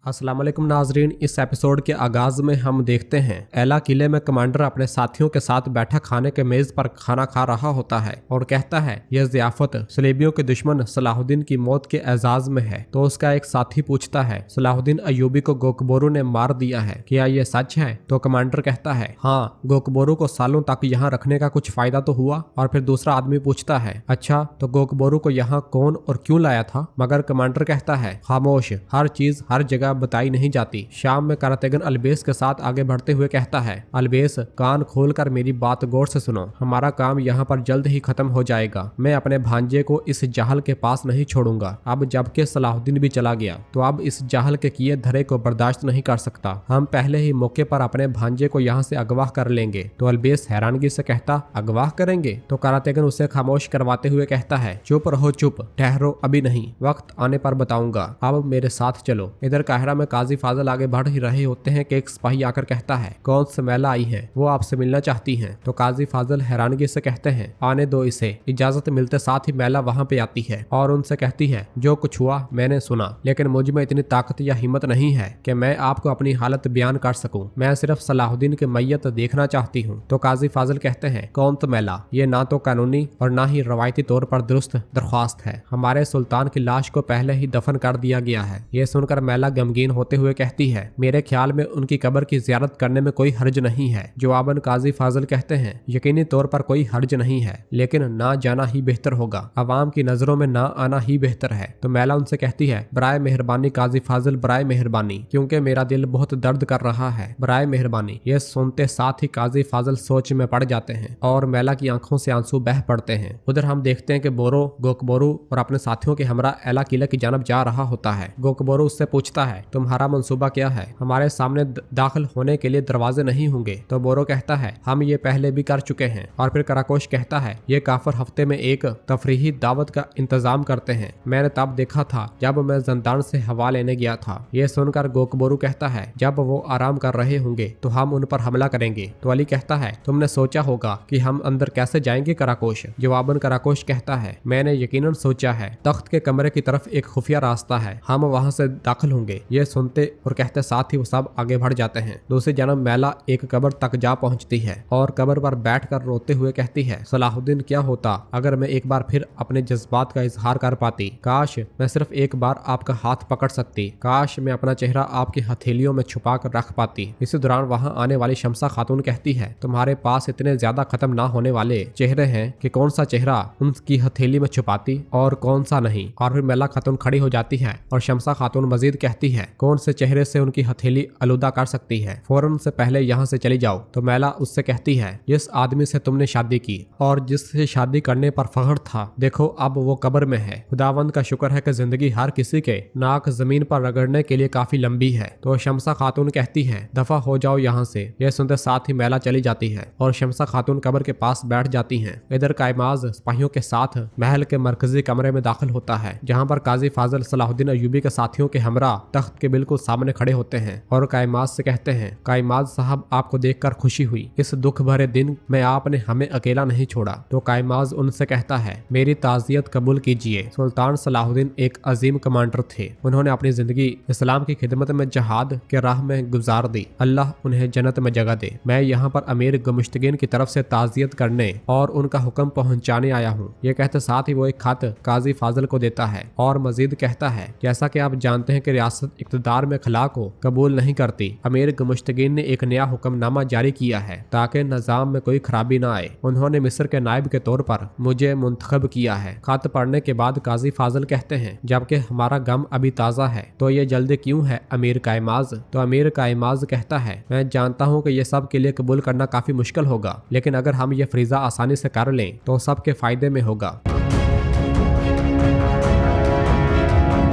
अस्सलाम वालेकुम नाजरीन। इस एपिसोड के आगाज में हम देखते हैं एला किले में कमांडर अपने साथियों के साथ बैठा खाने के मेज पर खाना खा रहा होता है और कहता है यह ज़ियाफत सलेबियों के दुश्मन सलाहुद्दीन की मौत के एजाज में है। तो उसका एक साथी पूछता है सलाहुद्दीन अयूबी को गोकबोरू ने मार दिया है, क्या ये सच है? तो कमांडर कहता है हाँ, गोकबोरू को सालों तक यहाँ रखने का कुछ फायदा तो हुआ। और फिर दूसरा आदमी पूछता है अच्छा, तो गोकबोरू को यहाँ कौन और क्यों लाया था? मगर कमांडर कहता है खामोश, हर चीज हर जगह बताई नहीं जाती। शाम में करातेगन अल्बेस के साथ आगे बढ़ते हुए कहता है अल्बेस, कान खोलकर मेरी बात गौर से सुनो। हमारा काम यहाँ पर जल्द ही खत्म हो जाएगा। मैं अपने भांजे को इस जाहल के पास नहीं छोड़ूंगा। अब जबकि सलाहुद्दीन भी चला गया तो अब इस जाहल के किए धरे को बर्दाश्त नहीं कर सकता। हम पहले ही मौके पर अपने भांजे को यहाँ से अगवा कर लेंगे। तो अल्बेस हैरानगी से कहता अगवा करेंगे? तो करातेगन उसे खामोश करवाते हुए कहता है चुप रहो, चुप, ठहरो, अभी नहीं, वक्त आने पर बताऊंगा। अब मेरे साथ चलो। इधर काहिरा में काजी फाजल आगे बढ़ ही रहे होते हैं कि एक सिपाही आकर कहता है कौन से महिला आई है, वो आपसे मिलना चाहती हैं। तो काजी फाजल हैरानगी से कहते हैं आने दो इसे। इजाजत मिलते साथ ही महिला वहां पे आती है और उनसे कहती है जो कुछ हुआ मैंने सुना, लेकिन मुझ में इतनी ताकत या हिम्मत नहीं है कि मैं आपको अपनी हालत बयान कर सकूं। मैं सिर्फ सलाहुद्दीन की मैयत देखना चाहती हूँ। तो काजी फाजल कहते हैं कौन तो महिला? ये ना तो कानूनी और ना ही रवायती तौर पर दुरुस्त दरख्वास्त है। हमारे सुल्तान की लाश को पहले ही दफन कर दिया गया है। ये सुनकर महिला गमगीन होते हुए कहती है मेरे ख्याल में उनकी कब्र की जियारत करने में कोई हर्ज नहीं है। जवाबन काजी फाजल कहते हैं यकीनी तौर पर कोई हर्ज नहीं है, लेकिन ना जाना ही बेहतर होगा। अवाम की नजरों में ना आना ही बेहतर है। तो महिला उनसे कहती है बराए मेहरबानी काजी फाजल, बराए मेहरबानी, क्योंकि मेरा दिल बहुत दर्द कर रहा है, बराए मेहरबानी। ये सुनते साथ ही काजी फाजल सोच में पड़ जाते हैं और महिला की आंखों से आंसू बह पड़ते हैं। उधर हम देखते हैं कि बोरो गोकबोरू और अपने साथियों के हमरा एला किला की जानब जा रहा होता है। गोकबोरू उससे पूछता है तुम्हारा मंसूबा क्या है? हमारे सामने दाखिल होने के लिए दरवाजे नहीं होंगे। तो बोरो कहता है हम ये पहले भी कर चुके हैं। और फिर कराकोश कहता है ये काफर हफ्ते में एक तफरीही दावत का इंतजाम करते हैं। मैंने तब देखा था जब मैं जंदान से हवा लेने गया था। ये सुनकर गोकबोरू कहता है जब वो आराम कर रहे होंगे तो हम उन पर हमला करेंगे। तो अली कहता है तुमने सोचा होगा कि हम अंदर कैसे जाएंगे कराकोश? जवाबन कराकोश कहता है मैंने यकीनन सोचा है। तख्त के कमरे की तरफ एक खुफिया रास्ता है, हम वहां से दाखिल होंगे। ये सुनते और कहते साथ ही वो सब आगे बढ़ जाते हैं। दूसरी जानब मैला एक कब्र तक जा पहुंचती है और कब्र पर बैठकर रोते हुए कहती है सलाहुद्दीन क्या होता अगर मैं एक बार फिर अपने जज्बात का इजहार कर पाती। काश मैं सिर्फ एक बार आपका हाथ पकड़ सकती। काश मैं अपना चेहरा आपकी हथेलियों में छुपा कर रख पाती। इसी दौरान वहां आने वाली शमसा खातून कहती है तुम्हारे पास इतने ज्यादा खत्म ना होने वाले चेहरे हैं कि कौन सा चेहरा उनकी हथेली में छुपाती और कौन सा नहीं। और फिर मैला खातून खड़ी हो जाती है और शमसा खातून मजीद कहती है कौन से चेहरे से उनकी हथेली अलुदा कर सकती है, फौरन से पहले यहाँ से चली जाओ। तो मैला उससे कहती है जिस आदमी से तुमने शादी की और जिससे शादी करने पर फख्र था, देखो अब वो कब्र में है। खुदावंद का शुक्र है कि जिंदगी हर किसी के नाक जमीन पर रगड़ने के लिए काफी लंबी है। तो शमसा खातून कहती है दफा हो जाओ यहाँ से। यह सुनते साथ ही मैला चली जाती है और शमसा खातून कब्र के पास बैठ जाती है। इधर कायमाज सिपाहियों के साथ महल के मरकजी कमरे में दाखिल होता है, जहाँ पर काजी फाजल सलाहुद्दीन अयूबी के साथियों के हमरा तख्त के बिल्कुल सामने खड़े होते हैं और कायमाज से कहते हैं कायमाज साहब आपको देखकर खुशी हुई। इस दुख भरे दिन में आपने हमें अकेला नहीं छोड़ा। तो कायमाज उनसे कहता है मेरी ताजियत कबूल कीजिए। सुल्तान सलाहुद्दीन एक अजीम कमांडर थे। उन्होंने अपनी जिंदगी इस्लाम की खिदमत में जहाद के राह में गुजार दी। अल्लाह उन्हें जन्नत में जगह दे। मैं यहाँ पर अमीर गुमुश्तगीन की तरफ से ताजियत करने और उनका हुक्म पहुँचाने आया हूँ। ये कहते साथ ही वो एक खत काजी फाजल को देता है और मजीद कहता है जैसा कि आप जानते हैं कि रियासत इक़्तिदार में खला को कबूल नहीं करती। अमीर गुमुश्तगीन ने एक नया हुक्मनामा जारी किया है ताकि निज़ाम में कोई खराबी ना आए। उन्होंने मिस्र के नायब के तौर पर मुझे मुंतखब किया है। खत पढ़ने के बाद काजी फाजल कहते हैं जबकि हमारा गम अभी ताज़ा है तो ये जल्दी क्यों है अमीर कायमाज? तो अमीर कायमाज कहता है मैं जानता हूँ कि यह सब के लिए कबूल करना काफी मुश्किल होगा, लेकिन अगर हम ये फरीजा आसानी से कर लें तो सबके फायदे में होगा।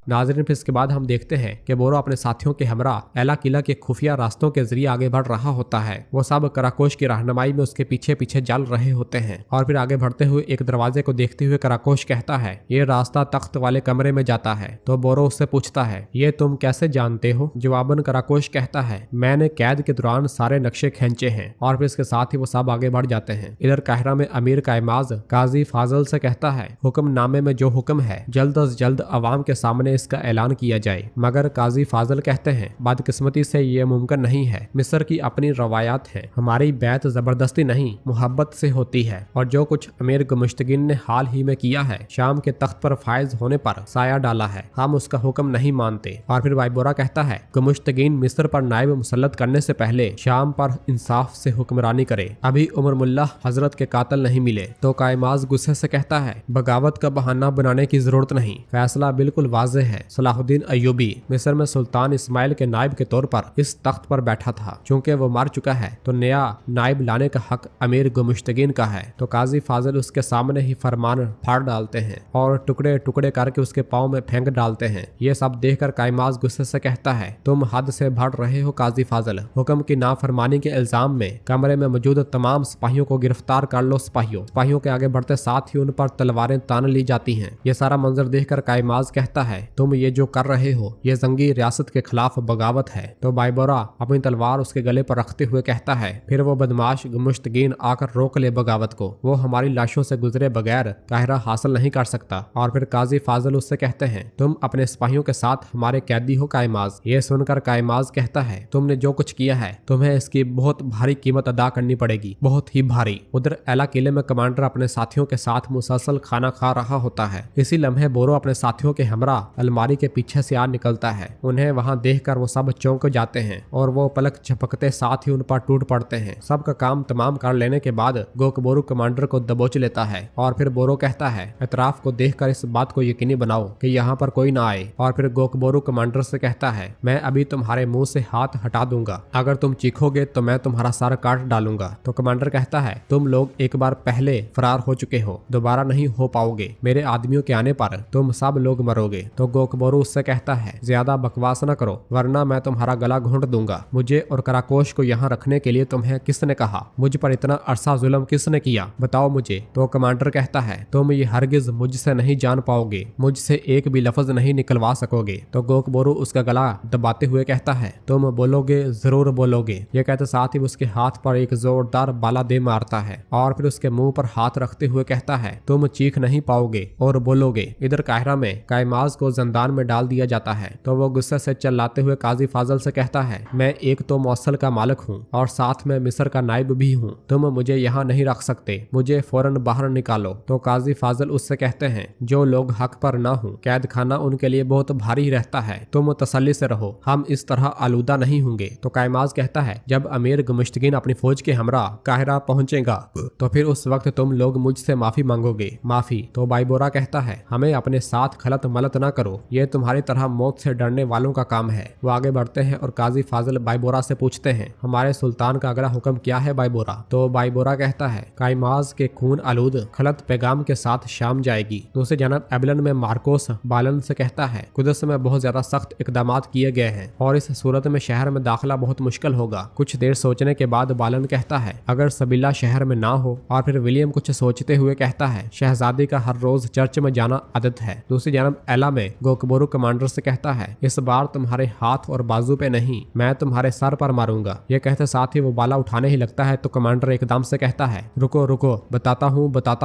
नाज़रीन फिर इसके बाद हम देखते हैं कि बोरो अपने साथियों के हमरा एला किला के खुफिया रास्तों के जरिए आगे बढ़ रहा होता है। वो सब कराकोश की रहनुमाई में उसके पीछे पीछे चल रहे होते हैं और फिर आगे बढ़ते हुए एक दरवाजे को देखते हुए कराकोश कहता है ये रास्ता तख्त वाले कमरे में जाता है। तो बोरो उससे पूछता है ये तुम कैसे जानते हो? जवाबन कराकोश कहता है मैंने कैद के दौरान सारे नक्शे खींचे हैं। और फिर इसके साथ ही वो सब आगे बढ़ जाते हैं। इधर काहिरा में अमीर कायमाज काजी फाजल से कहता है हुक्मनामे में जो हुक्म है जल्द अज जल्द अवाम के सामने इसका ऐलान किया जाए। मगर काजी फाजल कहते हैं बदकिस्मती से ये मुमकिन नहीं है। मिस्र की अपनी रवायात है, हमारी बैत जबरदस्ती नहीं मोहब्बत से होती है। और जो कुछ अमीर गुमुश्तगीन ने हाल ही में किया है, शाम के तख्त पर फायज होने पर साया डाला है, हम उसका हुक्म नहीं मानते। और फिर बाइबोरा कहता है गुमुश्तगीन मिस्र पर नायब मुसल्लत करने से पहले शाम पर इंसाफ से हुक्मरानी करे। अभी उमर मुल्ला हजरत के कातिल नहीं मिले। तो कायमाज गुस्से से कहता है बगावत का बहाना बनाने की जरूरत नहीं, फैसला बिल्कुल वाज़ेह है। सलाहुद्दीन अय्यूबी मिस्र में सुल्तान इस्माइल के नायब के तौर पर इस तख्त पर बैठा था। चूंकि वो मर चुका है तो नया नायब लाने का हक अमीर गुमुश्तगीन का है। तो काजी फाजिल उसके सामने ही फरमान फाड़ डालते हैं और टुकड़े टुकड़े करके उसके पाँव में फेंक डालते हैं। ये सब देखकर कायमाज गुस्से से कहता है तुम हद से बढ़ रहे हो काजी फाजिल। हुक्म की नाफरमानी के इल्जाम में कमरे में मौजूद तमाम सिपाहियों को गिरफ्तार कर लो। सिपाहियों के आगे बढ़ते साथ ही उन पर तलवारें तान ली जाती हैं। ये सारा मंजर देखकर कायमाज कहता है तुम ये जो कर रहे हो ये जंगी रियासत के खिलाफ बगावत है। तो बाइबोरा अपनी तलवार उसके गले पर रखते हुए कहता है फिर वो बदमाश मुश्तगीन आकर रोक ले बगावत को, वो हमारी लाशों से गुजरे बगैर काहिरा हासिल नहीं कर सकता। और फिर काजी फाजिल उससे कहते हैं तुम अपने सिपाहियों के साथ हमारे कैदी हो कायमाज। ये सुनकर कायमाज कहता है तुमने जो कुछ किया है तुम्हें इसकी बहुत भारी कीमत अदा करनी पड़ेगी, बहुत ही भारी। उधर एला किले में कमांडर अपने साथियों के साथ मुसलसल खाना खा रहा होता है। इसी लम्हे बोरो अपने साथियों के हमरा अलमारी के पीछे से आ निकलता है। उन्हें वहां देखकर वो सब चौंक जाते हैं और वो पलक झपकते साथ ही उन पर टूट पड़ते हैं। सबका काम तमाम कर लेने के बाद गोकबोरू कमांडर को दबोच लेता है। और फिर बोरो कहता है इतराफ को देखकर इस बात को यकीनी बनाओ कि यहाँ पर कोई ना आए। और फिर गोकबोरू कमांडर से कहता है मैं अभी तुम्हारे मुंह से हाथ हटा दूंगा, अगर तुम चीखोगे तो मैं तुम्हारा सर काट डालूंगा। तो कमांडर कहता है तुम लोग एक बार पहले फरार हो चुके हो, दोबारा नहीं हो पाओगे। मेरे आदमियों के आने पर तुम सब लोग मरोगे। तो गोकबोरू उससे कहता है ज्यादा बकवास न करो वरना मैं तुम्हारा गला घोंट दूंगा। मुझे और कराकोश को यहाँ रखने के लिए तुम्हें किसने कहा? मुझ पर इतना अरसा जुल्म किसने किया? बताओ मुझे। तो कमांडर कहता है तुम ये हरगिज मुझसे नहीं जान पाओगे, मुझसे एक भी लफ्ज नहीं निकलवा सकोगे। तो गोकबोरू उसका गला दबाते हुए कहता है तुम बोलोगे, जरूर बोलोगे। ये कहते साथ ही उसके हाथ पर एक जोरदार बाला दे मारता है और फिर उसके मुंह पर हाथ रखते हुए कहता है तुम चीख नहीं पाओगे और बोलोगे। इधर काहिरा में कायमाज को जंदान में डाल दिया जाता है। तो वो गुस्से से चिल्लाते हुए काजी फाजल से कहता है मैं एक तो मौसल का मालिक हूँ और साथ में मिस्र का नायब भी हूँ, तुम मुझे यहाँ नहीं रख सकते, मुझे फौरन बाहर निकालो। तो काजी फाजल उससे कहते हैं जो लोग हक पर ना हो कैद खाना उनके लिए बहुत भारी रहता है, तुम तसल्ली से रहो, हम इस तरह आलूदा नहीं होंगे। तो कायमाज कहता है जब अमीर गुमुश्तगीन अपनी फौज के हमरा काहिरा पहुंचेगा तो फिर उस वक्त तुम लोग मुझसे माफी मांगोगे, माफी। तो बाइबोरा कहता है हमें अपने साथ खलत मलत ना करो, ये तुम्हारी तरह मौत से डरने वालों का काम है। वो आगे बढ़ते हैं और काजी फाजिल बाइबोरा से पूछते हैं हमारे सुल्तान का अगला हुक्म क्या है बाइबोरा? तो बाइबोरा कहता है कायमाज के खून आलूद खलत पैगाम के साथ शाम जाएगी। दूसरी जानब एबलन में मार्कोस बालन से कहता है कुदस में बहुत ज्यादा सख्त इकदाम किए गए हैं और इस सूरत में शहर में दाखिला बहुत मुश्किल होगा। कुछ देर सोचने के बाद बालन कहता है अगर सबीला शहर में ना हो। और फिर विलियम कुछ सोचते हुए कहता है शहजादी का हर रोज चर्च में जाना आदत है। दूसरी जानब एला में गोकबोरू कमांडर से कहता है इस बार तुम्हारे हाथ और बाजू पे नहीं, मैं तुम्हारे सर पर मारूंगा। ये कहते साथ ही वो बाला उठाने ही लगता है तो कमांडर एकदम से कहता है रुको रुको, बताता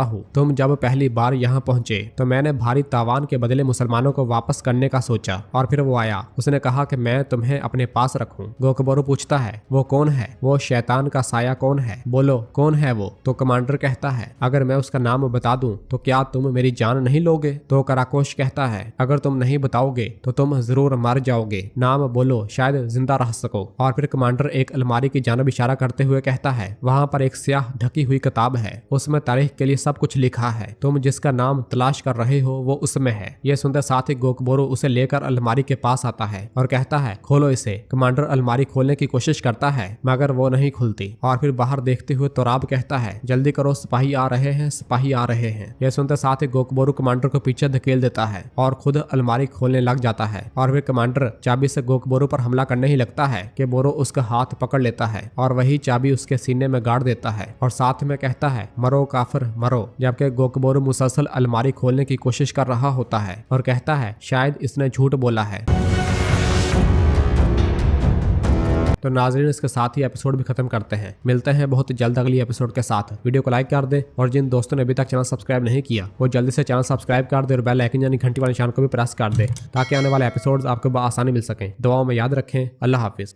हूँ। तुम जब पहली बार यहाँ पहुंचे तो मैंने भारी तावान के बदले मुसलमानों को वापस करने का सोचा और फिर वो आया, उसने कहा कि मैं तुम्हें अपने पास रखूं। गोकबोरू पूछता है वो कौन है? वो शैतान का साया कौन है? बोलो कौन है वो? तो कमांडर कहता है अगर मैं उसका नाम बता दूं तो क्या तुम मेरी जान नहीं लोगे? तो कराकोश कहता है अगर तुम नहीं बताओगे तो तुम जरूर मर जाओगे, नाम बोलो शायद जिंदा रह सको। और फिर कमांडर एक अलमारी की जानब इशारा करते हुए कहता है वहां पर एक स्याह ढकी हुई किताब है, उसमें तारीख के लिए सब कुछ लिखा है, तुम जिसका नाम तलाश कर रहे हो वो उसमें है। ये सुनते साथ ही गोकबोरू उसे लेकर अलमारी के पास आता है और कहता है खोलो इसे। कमांडर अलमारी खोलने की कोशिश करता है मगर वो नहीं खुलती। और फिर बाहर देखते हुए तोराब कहता है जल्दी करो, सिपाही आ रहे हैं, सिपाही आ रहे हैं। यह सुनते साथ ही गोकबोरू कमांडर को पीछे धकेल देता है और खुद अलमारी खोलने लग जाता है। और फिर कमांडर चाबी से गोकबोरू पर हमला करने ही लगता है कि बोरो उसका हाथ पकड़ लेता है और वही चाबी उसके सीने में गाड़ देता है और साथ में कहता है मरो काफिर मरो। जबकि गोकबोरू मुसलसल अलमारी खोलने की कोशिश कर रहा होता है और कहता है शायद इसने झूठ बोला है। तो नाज़रीन इसके साथ ही एपिसोड भी खत्म करते हैं। मिलते हैं बहुत जल्द अगली एपिसोड के साथ। वीडियो को लाइक कर दे और जिन दोस्तों ने अभी तक चैनल सब्सक्राइब नहीं किया वो जल्दी से चैनल सब्सक्राइब कर दे और बेल आइकन यानी घंटी वाले निशान को भी प्रेस कर दे ताकि आने वाले एपिसोड्स आपको आसानी मिल सकें। दुआओं में याद रखें। अल्लाह हाफिज।